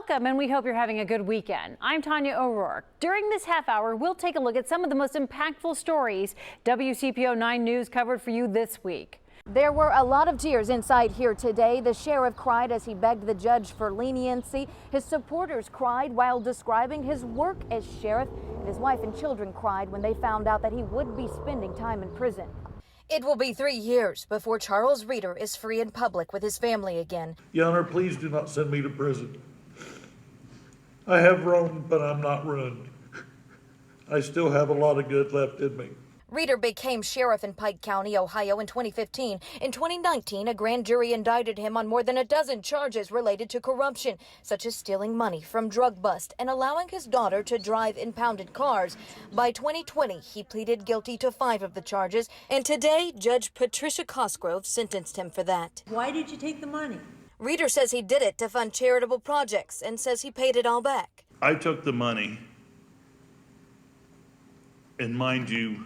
Welcome, and we hope you're having a good weekend. I'm Tanya O'Rourke. During this half hour, we'll take a look at some of the most impactful stories WCPO 9 News covered for you this week. There were a lot of tears inside here today. The sheriff cried as he begged the judge for leniency. His supporters cried while describing his work as sheriff. And his wife and children cried when they found out that he would be spending time in prison. It will be 3 years before Charles Reeder is free in public with his family again. Your Honor, please do not send me to prison. I have roamed, but I'm not ruined. I still have a lot of good left in me. Reeder became sheriff in Pike County, Ohio in 2015. In 2019, a grand jury indicted him on more than a dozen charges related to corruption, such as stealing money from drug bust and allowing his daughter to drive impounded cars. By 2020, he pleaded guilty to 5 of the charges, and today, Judge Patricia Cosgrove sentenced him for that. Why did you take the money? Reeder says he did it to fund charitable projects and says he paid it all back. I took the money, and mind you,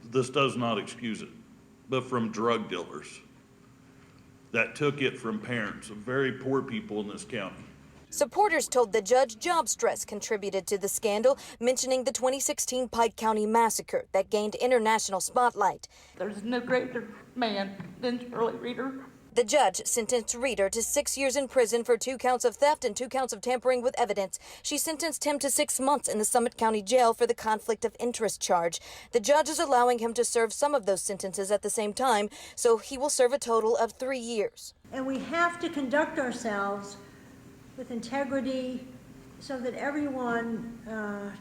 this does not excuse it, but from drug dealers that took it from parents of very poor people in this county. Supporters told the judge job stress contributed to the scandal, mentioning the 2016 Pike County massacre that gained international spotlight. There's no greater man than Charlie Reeder. The judge sentenced Reeder to 6 years in prison for 2 counts of theft and 2 counts of tampering with evidence. She sentenced him to 6 months in the Summit County Jail for the conflict of interest charge. The judge is allowing him to serve some of those sentences at the same time, so he will serve a total of 3 years. And we have to conduct ourselves with integrity so that everyone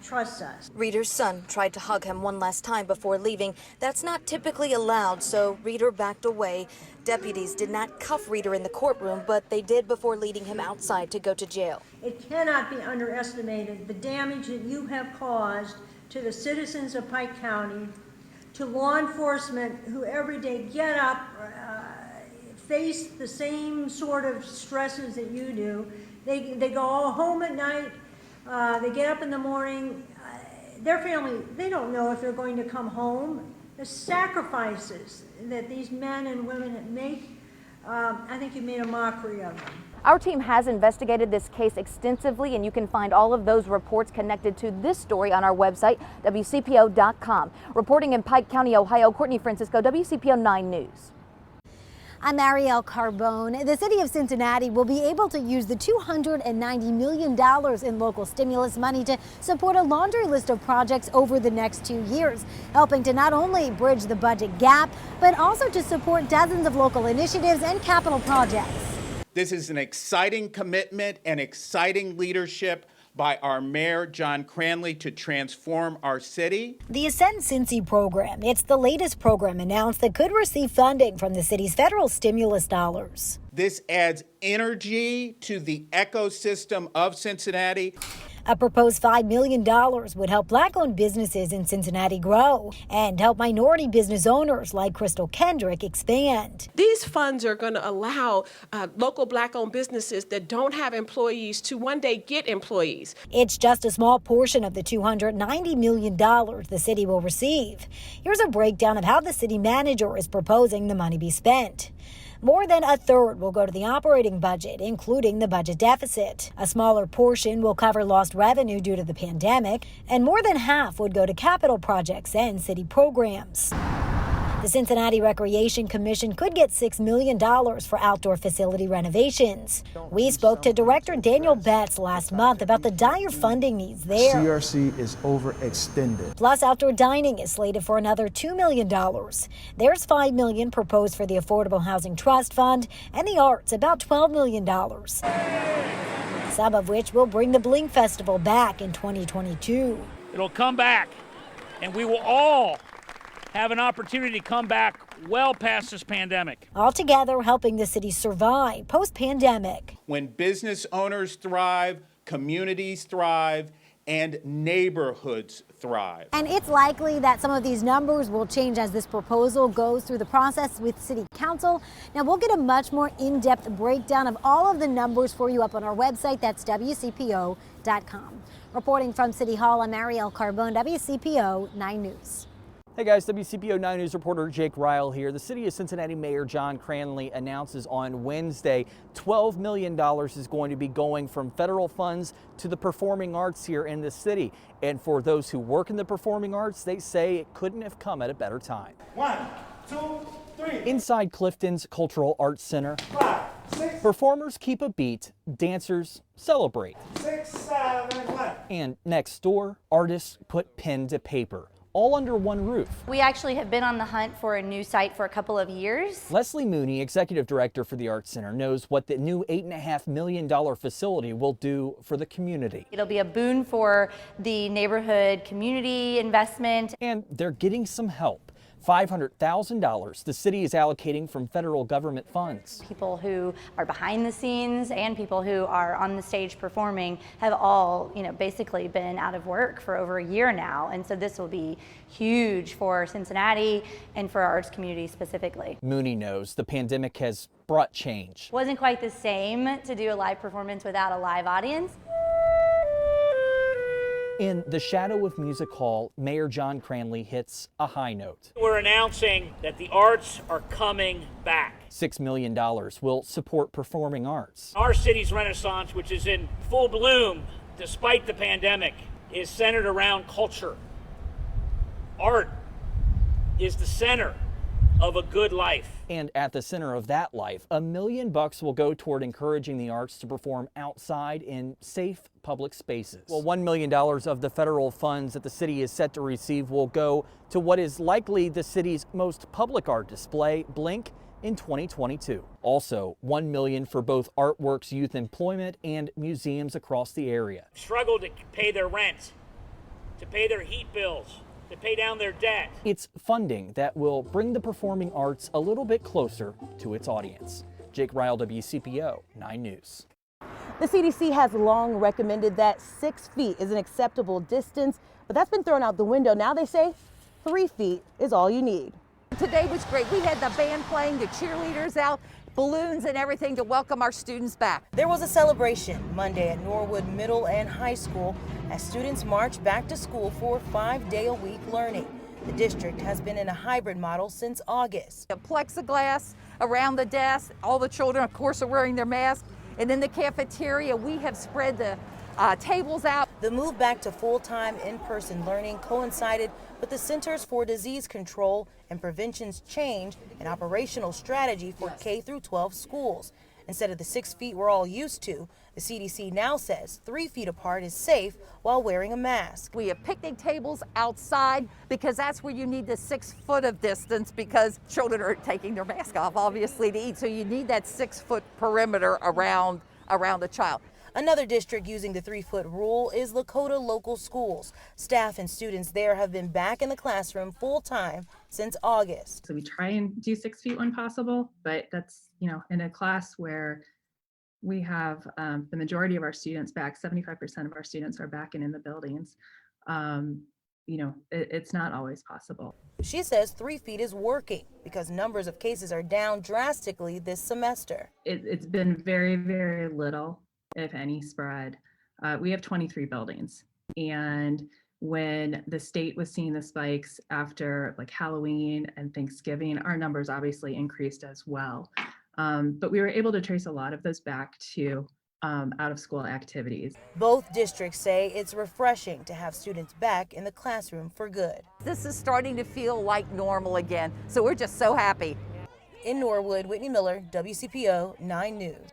trusts us. Reeder's son tried to hug him one last time before leaving. That's not typically allowed, so Reeder backed away. Deputies did not cuff Reeder in the courtroom, but they did before leading him outside to go to jail. It cannot be underestimated the damage that you have caused to the citizens of Pike County, to law enforcement who every day get up, face the same sort of stresses that you do. They go all home at night, they get up in the morning, their family, they don't know if they're going to come home. The sacrifices that these men and women make, I think you made a mockery of them. Our team has investigated this case extensively, and you can find all of those reports connected to this story on our website, WCPO.com. Reporting in Pike County, Ohio, Courtney Francisco, WCPO 9 News. I'm Ariel Carbone. The city of Cincinnati will be able to use the $290 million in local stimulus money to support a laundry list of projects over the next 2 years, helping to not only bridge the budget gap, but also to support dozens of local initiatives and capital projects. This is an exciting commitment and exciting leadership by our mayor, John Cranley, to transform our city. The Ascend Cincy program, it's the latest program announced that could receive funding from the city's federal stimulus dollars. This adds energy to the ecosystem of Cincinnati. A proposed $5 million would help Black-owned businesses in Cincinnati grow and help minority business owners like Crystal Kendrick expand. These funds are going to allow local Black-owned businesses that don't have employees to one day get employees. It's just a small portion of the $290 million the city will receive. Here's a breakdown of how the city manager is proposing the money be spent. More than a third will go to the operating budget, including the budget deficit. A smaller portion will cover lost revenue due to the pandemic, and more than half would go to capital projects and city programs. The Cincinnati Recreation Commission could get $6 million for outdoor facility renovations. We spoke to Director Daniel Betts last month about the dire funding needs there. CRC is overextended. Plus, outdoor dining is slated for another $2 million. There's $5 million proposed for the Affordable Housing Trust Fund, and the arts about $12 million. Some of which will bring the Bling Festival back in 2022. It'll come back, and we will all have an opportunity to come back well past this pandemic. Altogether, helping the city survive post-pandemic. When business owners thrive, communities thrive, and neighborhoods thrive. And it's likely that some of these numbers will change as this proposal goes through the process with City Council. Now, we'll get a much more in-depth breakdown of all of the numbers for you up on our website. That's WCPO.com. Reporting from City Hall, I'm Ariel Carbone, WCPO 9 News. Hey guys, WCPO 9 News reporter Jake Ryle here. The city of Cincinnati Mayor John Cranley announces on Wednesday $12 million is going to be going from federal funds to the performing arts here in the city. And for those who work in the performing arts, they say it couldn't have come at a better time. 1, 2, 3. Inside Clifton's Cultural Arts Center, 5, 6. performers keep a beat, dancers celebrate. 6, 7, 1. And next door, artists put pen to paper, all under one roof. We actually have been on the hunt for a new site for a couple of years. Leslie Mooney, executive director for the Arts Center, knows what the new $8.5 million facility will do for the community. It'll be a boon for the neighborhood community investment. And they're getting some help. $500,000 the city is allocating from federal government funds. People who are behind the scenes and people who are on the stage performing have all, basically been out of work for over a year now. And so this will be huge for Cincinnati and for our arts community specifically. Mooney knows the pandemic has brought change. Wasn't quite the same to do a live performance without a live audience. In the Shadow of Music Hall, Mayor John Cranley hits a high note. We're announcing that the arts are coming back. $6 million will support performing arts. Our city's renaissance, which is in full bloom despite the pandemic, is centered around culture. Art is the center of a good life. And at the center of that life, $1 million will go toward encouraging the arts to perform outside in safe public spaces. Well, $1 million of the federal funds that the city is set to receive will go to what is likely the city's most public art display, Blink, in 2022. Also, $1 million for both Artworks youth employment and museums across the area. Struggle to pay their rent, to pay their heat bills, to pay down their debt. It's funding that will bring the performing arts a little bit closer to its audience. Jake Ryle, WCPO 9 News. The CDC has long recommended that 6 feet is an acceptable distance, but that's been thrown out the window. Now they say 3 feet is all you need. Today was great. We had the band playing, the cheerleaders out, balloons and everything to welcome our students back. There was a celebration Monday at Norwood Middle and High School as students marched back to school for 5-day-a-week learning. The district has been in a hybrid model since August. The plexiglass around the desk, all the children, of course, are wearing their masks. And in the cafeteria, we have spread the tables out. The move back to full-time in-person learning coincided with the Centers for Disease Control and Prevention's change in operational strategy for K-12 schools. Instead of the 6 feet we're all used to, the CDC now says 3 feet apart is safe while wearing a mask. We have picnic tables outside because that's where you need the 6 foot of distance because children are taking their mask off, obviously, to eat. So you need that 6 foot perimeter around the child. Another district using the 3 foot rule is Lakota Local Schools. Staff and students there have been back in the classroom full time since August. So we try and do 6 feet when possible, but that's, in a class where we have the majority of our students back, 75% of our students are back and in the buildings. It's not always possible. She says 3 feet is working because numbers of cases are down drastically this semester. It's been very, very little, if any, spread. We have 23 buildings, and when the state was seeing the spikes after like Halloween and Thanksgiving, our numbers obviously increased as well. But we were able to trace a lot of those back to out of school activities. Both districts say it's refreshing to have students back in the classroom for good. This is starting to feel like normal again, so we're just so happy. In Norwood, Whitney Miller, WCPO 9 News.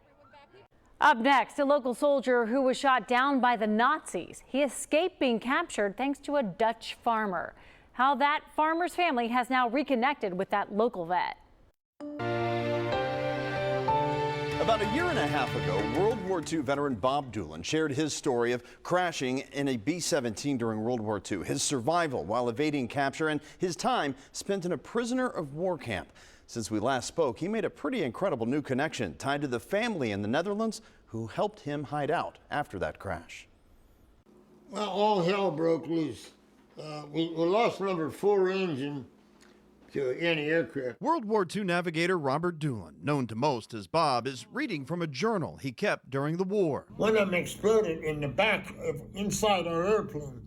Up next, a local soldier who was shot down by the Nazis. He escaped being captured thanks to a Dutch farmer. How that farmer's family has now reconnected with that local vet. About a year and a half ago, World War II veteran Bob Doolin shared his story of crashing in a B-17 during World War II, his survival while evading capture, and his time spent in a prisoner of war camp. Since we last spoke, he made a pretty incredible new connection tied to the family in the Netherlands who helped him hide out after that crash. Well, all hell broke loose. We lost number 4 engine to anti-aircraft. World War II navigator Robert Doolin, known to most as Bob, is reading from a journal he kept during the war. One of them exploded in the back inside our airplane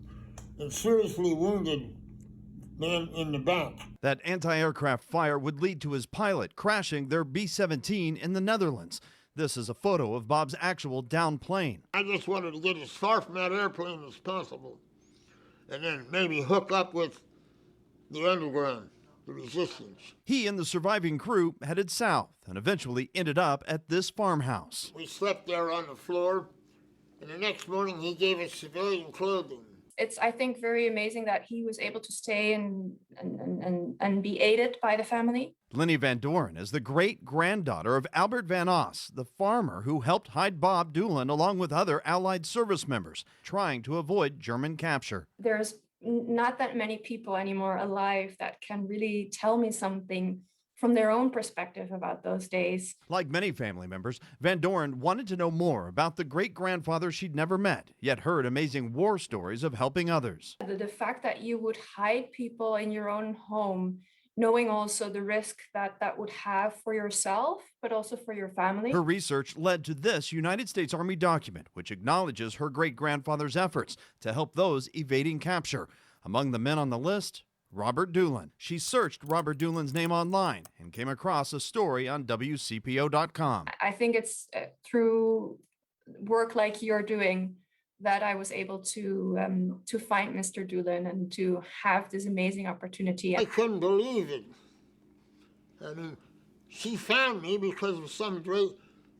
and seriously wounded man in the back. That anti-aircraft fire would lead to his pilot crashing their B-17 in the Netherlands. This is a photo of Bob's actual downed plane. I just wanted to get as far from that airplane as possible, and then maybe hook up with the underground, the resistance. He and the surviving crew headed south and eventually ended up at this farmhouse. We slept there on the floor, and the next morning he gave us civilian clothing. It's, I think, very amazing that he was able to stay and be aided by the family. Lenny Van Doren is the great-granddaughter of Albert Van Oss, the farmer who helped hide Bob Doolin along with other Allied service members, trying to avoid German capture. There's not that many people anymore alive that can really tell me something from their own perspective about those days. Like many family members, Van Doren wanted to know more about the great-grandfather she'd never met, yet heard amazing war stories of helping others. The fact that you would hide people in your own home, knowing also the risk that that would have for yourself, but also for your family. Her research led to this United States Army document, which acknowledges her great-grandfather's efforts to help those evading capture. Among the men on the list, Robert Doolin. She searched Robert Doolin's name online and came across a story on WCPO.com. I think it's through work like you're doing that I was able to find Mr. Doolin and to have this amazing opportunity. I couldn't believe it. I mean, she found me because of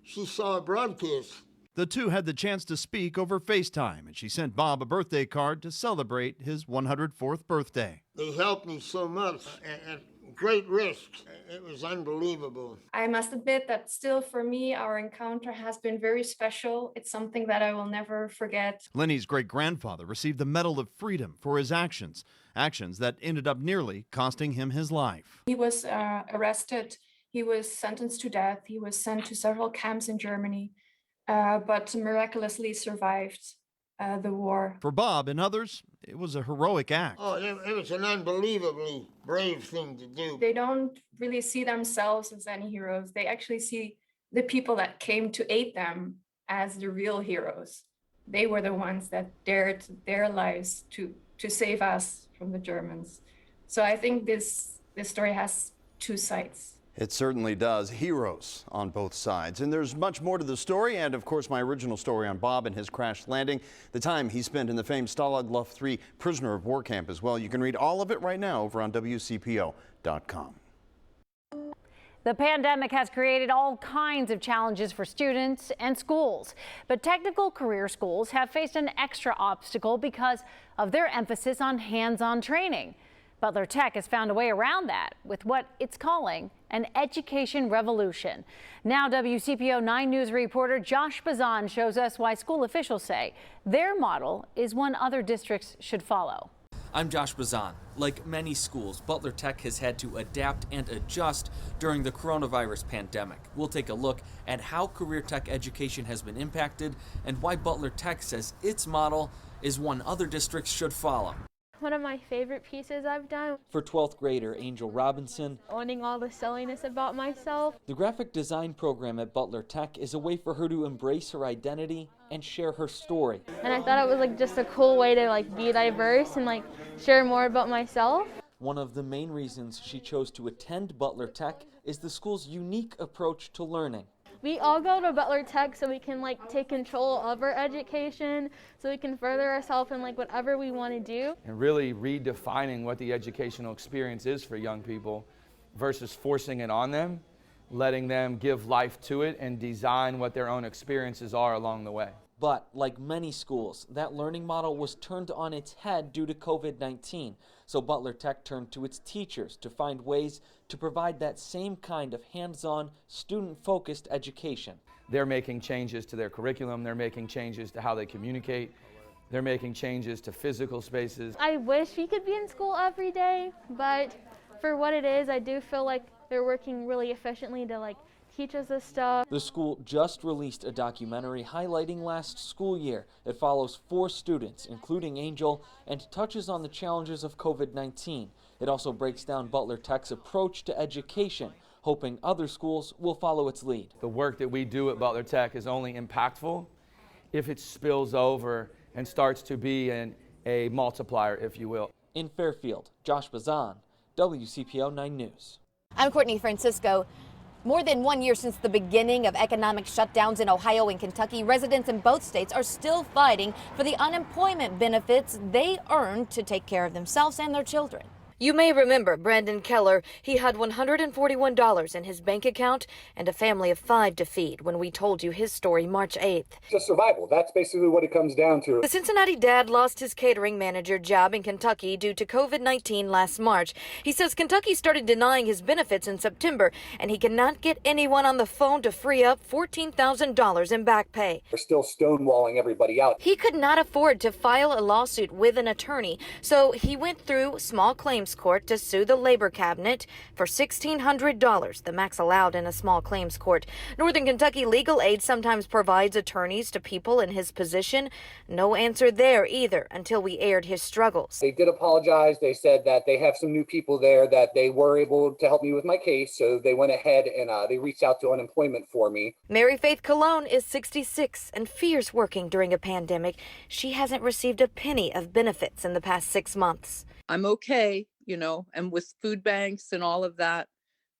she saw a broadcast. The two had the chance to speak over FaceTime, and she sent Bob a birthday card to celebrate his 104th birthday. They helped me so much at great risk. It was unbelievable. I must admit that still for me, our encounter has been very special. It's something that I will never forget. Lenny's great-grandfather received the Medal of Freedom for his actions that ended up nearly costing him his life. He was arrested. He was sentenced to death. He was sent to several camps in Germany. But miraculously survived the war. For Bob and others, it was a heroic act. Oh, it was an unbelievably brave thing to do. They don't really see themselves as any heroes. They actually see the people that came to aid them as the real heroes. They were the ones that dared their lives to save us from the Germans. So I think this story has two sides. It certainly does. Heroes on both sides. And there's much more to the story, and of course my original story on Bob and his crash landing, the time he spent in the famed Stalag Luft 3 prisoner of war camp as well. You can read all of it right now over on WCPO.com. The pandemic has created all kinds of challenges for students and schools, but technical career schools have faced an extra obstacle because of their emphasis on hands-on training. Butler Tech has found a way around that with what it's calling an education revolution. Now WCPO 9 News reporter Josh Bazan shows us why school officials say their model is one other districts should follow. I'm Josh Bazan. Like many schools, Butler Tech has had to adapt and adjust during the coronavirus pandemic. We'll take a look at how career tech education has been impacted and why Butler Tech says its model is one other districts should follow. One of my favorite pieces I've done. For 12th grader Angel Robinson, Owning all the silliness about myself. the graphic design program at Butler Tech is a way for her to embrace her identity and share her story. And I thought it was just a cool way to be diverse and share more about myself. One of the main reasons she chose to attend Butler Tech is the school's unique approach to learning. We all go to Butler Tech so we can take control of our education, so we can further ourselves in whatever we want to do. And really redefining what the educational experience is for young people versus forcing it on them, letting them give life to it and design what their own experiences are along the way. But like many schools, that learning model was turned on its head due to COVID-19. So Butler Tech turned to its teachers to find ways to provide that same kind of hands-on, student-focused education. They're making changes to their curriculum, they're making changes to how they communicate, they're making changes to physical spaces. I wish we could be in school every day, but for what it is, I do feel like they're working really efficiently to teach us this stuff. The school just released a documentary highlighting last school year. It follows 4 students, including Angel, and touches on the challenges of COVID-19. It also breaks down Butler Tech's approach to education, hoping other schools will follow its lead. The work that we do at Butler Tech is only impactful if it spills over and starts to be a multiplier, if you will. In Fairfield, Josh Bazan, WCPO 9 News. I'm Courtney Francisco. More than 1 year since the beginning of economic shutdowns in Ohio and Kentucky, residents in both states are still fighting for the unemployment benefits they earned to take care of themselves and their children. You may remember Brandon Keller. He had $141 in his bank account and a family of 5 to feed when we told you his story March 8th. Just survival. That's basically what it comes down to. The Cincinnati dad lost his catering manager job in Kentucky due to COVID-19 last March. He says Kentucky started denying his benefits in September, and he cannot get anyone on the phone to free up $14,000 in back pay. We're still stonewalling everybody out. He could not afford to file a lawsuit with an attorney, so he went through small claims court to sue the labor cabinet for $1,600, the max allowed in a small claims court. Northern Kentucky Legal Aid sometimes provides attorneys to people in his position. No answer there either until we aired his struggles. They did apologize. They said that they have some new people there that they were able to help me with my case, so they went ahead and they reached out to unemployment for me. Mary Faith Colon is 66 and fears working during a pandemic. She hasn't received a penny of benefits in the past 6 months. I'm okay, and with food banks and all of that,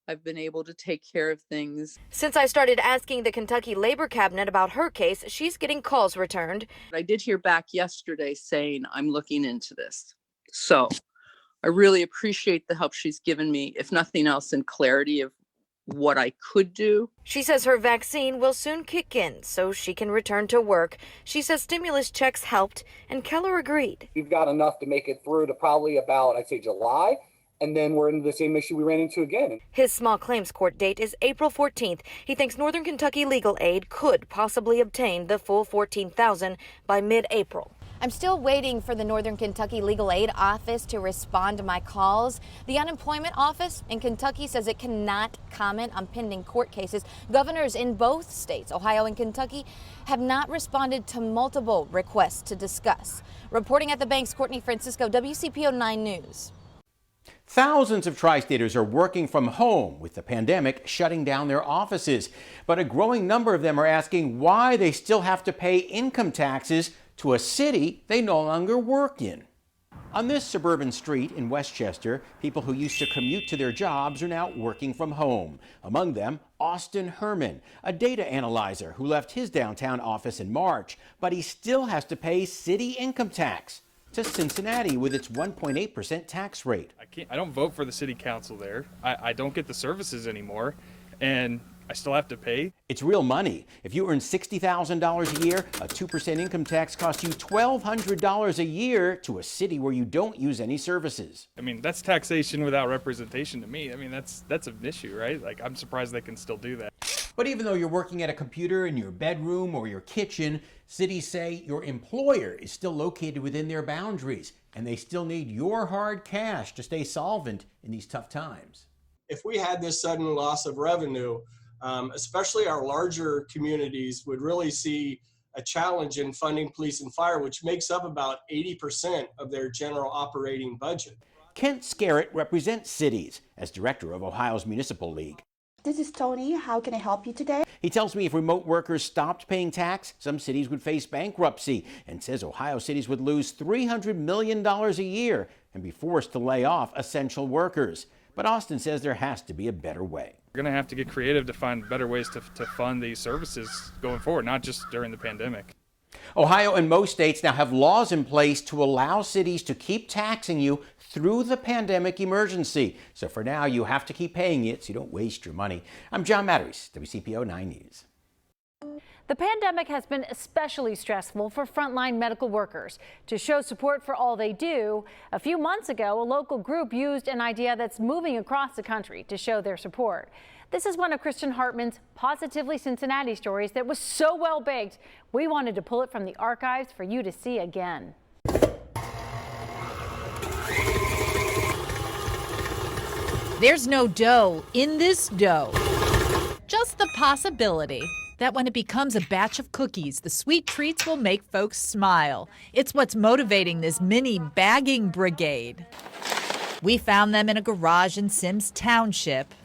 I've been able to take care of things. Since I started asking the Kentucky Labor Cabinet about her case, she's getting calls returned. I did hear back yesterday saying I'm looking into this. So I really appreciate the help she's given me, if nothing else, in clarity of what I could do. She says her vaccine will soon kick in so she can return to work. She says stimulus checks helped, and Keller agreed. We've got enough to make it through to probably about, I'd say, July, and then we're into the same issue we ran into again. His small claims court date is April 14th. He thinks Northern Kentucky Legal Aid could possibly obtain the full $14,000 by mid-April. I'm still waiting for the Northern Kentucky Legal Aid Office to respond to my calls. The unemployment office in Kentucky says it cannot comment on pending court cases. Governors in both states, Ohio and Kentucky, have not responded to multiple requests to discuss. Reporting at the banks, Courtney Francisco, WCPO 9 News. Thousands of tri-staters are working from home with the pandemic shutting down their offices. But a growing number of them are asking why they still have to pay income taxes to a city they no longer work in. On this suburban street in Westchester, people who used to commute to their jobs are now working from home. Among them, Austin Herman, a data analyzer who left his downtown office in March, but he still has to pay city income tax to Cincinnati with its 1.8% tax rate. I don't vote for the city council there. I don't get the services anymore, and I still have to pay. It's real money. If you earn $60,000 a year, a 2% income tax costs you $1,200 a year to a city where you don't use any services. I mean, that's taxation without representation to me. I mean, that's an issue, right? Like, I'm surprised they can still do that. But even though you're working at a computer in your bedroom or your kitchen, cities say your employer is still located within their boundaries, and they still need your hard cash to stay solvent in these tough times. If we had this sudden loss of revenue, especially our larger communities would really see a challenge in funding police and fire, which makes up about 80% of their general operating budget. Kent Scarrett represents cities as director of Ohio's Municipal League. This is Tony. How can I help you today? He tells me if remote workers stopped paying tax, some cities would face bankruptcy, and says Ohio cities would lose $300 million a year and be forced to lay off essential workers. But Austin says there has to be a better way. We're going to have to get creative to find better ways to fund these services going forward, not just during the pandemic. Ohio and most states now have laws in place to allow cities to keep taxing you through the pandemic emergency. So for now, you have to keep paying it so you don't waste your money. I'm John Matteries, WCPO 9 News. The pandemic has been especially stressful for frontline medical workers. To show support for all they do, a few months ago, a local group used an idea that's moving across the country to show their support. This is one of Kristen Hartman's Positively Cincinnati stories that was so well baked, we wanted to pull it from the archives for you to see again. There's no dough in this dough. Just the possibility that when it becomes a batch of cookies, the sweet treats will make folks smile. It's what's motivating this mini bagging brigade. We found them in a garage in Sims Township.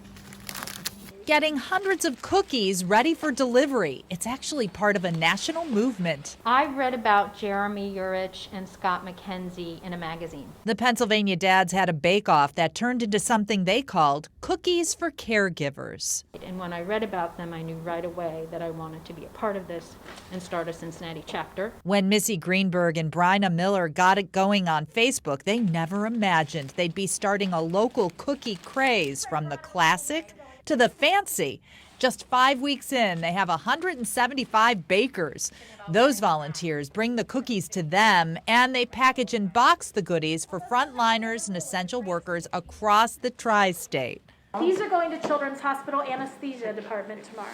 getting hundreds of cookies ready for delivery. It's actually part of a national movement. I read about Jeremy Urich and Scott McKenzie in a magazine. The Pennsylvania dads had a bake-off that turned into something they called Cookies for Caregivers. And when I read about them, I knew right away that I wanted to be a part of this and start a Cincinnati chapter. When Missy Greenberg and Bryna Miller got it going on Facebook, they never imagined they'd be starting a local cookie craze, from the classic to the fancy. Just 5 weeks in, they have 175 bakers. Those volunteers bring the cookies to them, and they package and box the goodies for frontliners and essential workers across the tri-state. These are going to Children's Hospital Anesthesia Department tomorrow.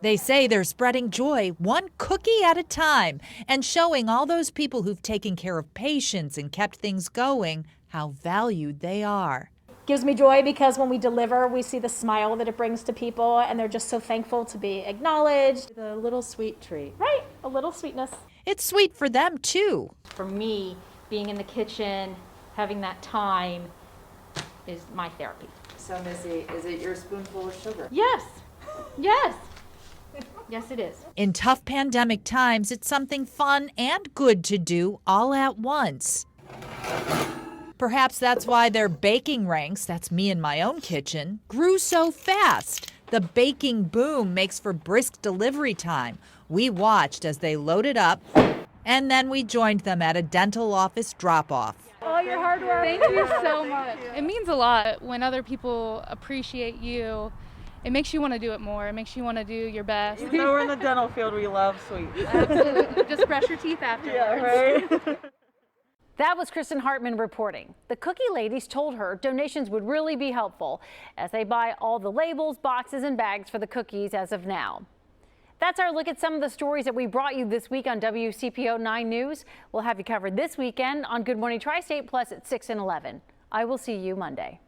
They say they're spreading joy one cookie at a time and showing all those people who've taken care of patients and kept things going how valued they are. Gives me joy because when we deliver, we see the smile that it brings to people, and they're just so thankful to be acknowledged. A little sweet treat. Right, a little sweetness. It's sweet for them, too. For me, being in the kitchen, having that time is my therapy. So, Missy, is it your spoonful of sugar? Yes, yes. Yes, it is. In tough pandemic times, it's something fun and good to do all at once. Perhaps that's why their baking ranks, that's me in my own kitchen, grew so fast. The baking boom makes for brisk delivery time. We watched as they loaded up, and then we joined them at a dental office drop-off. All your hard work. Thank you so much. It means a lot when other people appreciate you. It makes you want to do it more. It makes you want to do your best. Even though we're in the dental field, we love sweets. Absolutely. Just brush your teeth afterwards. Yeah, right? That was Kristen Hartman reporting. The cookie ladies told her donations would really be helpful as they buy all the labels, boxes, and bags for the cookies as of now. That's our look at some of the stories that we brought you this week on WCPO 9 News. We'll have you covered this weekend on Good Morning Tri-State Plus at 6 and 11. I will see you Monday.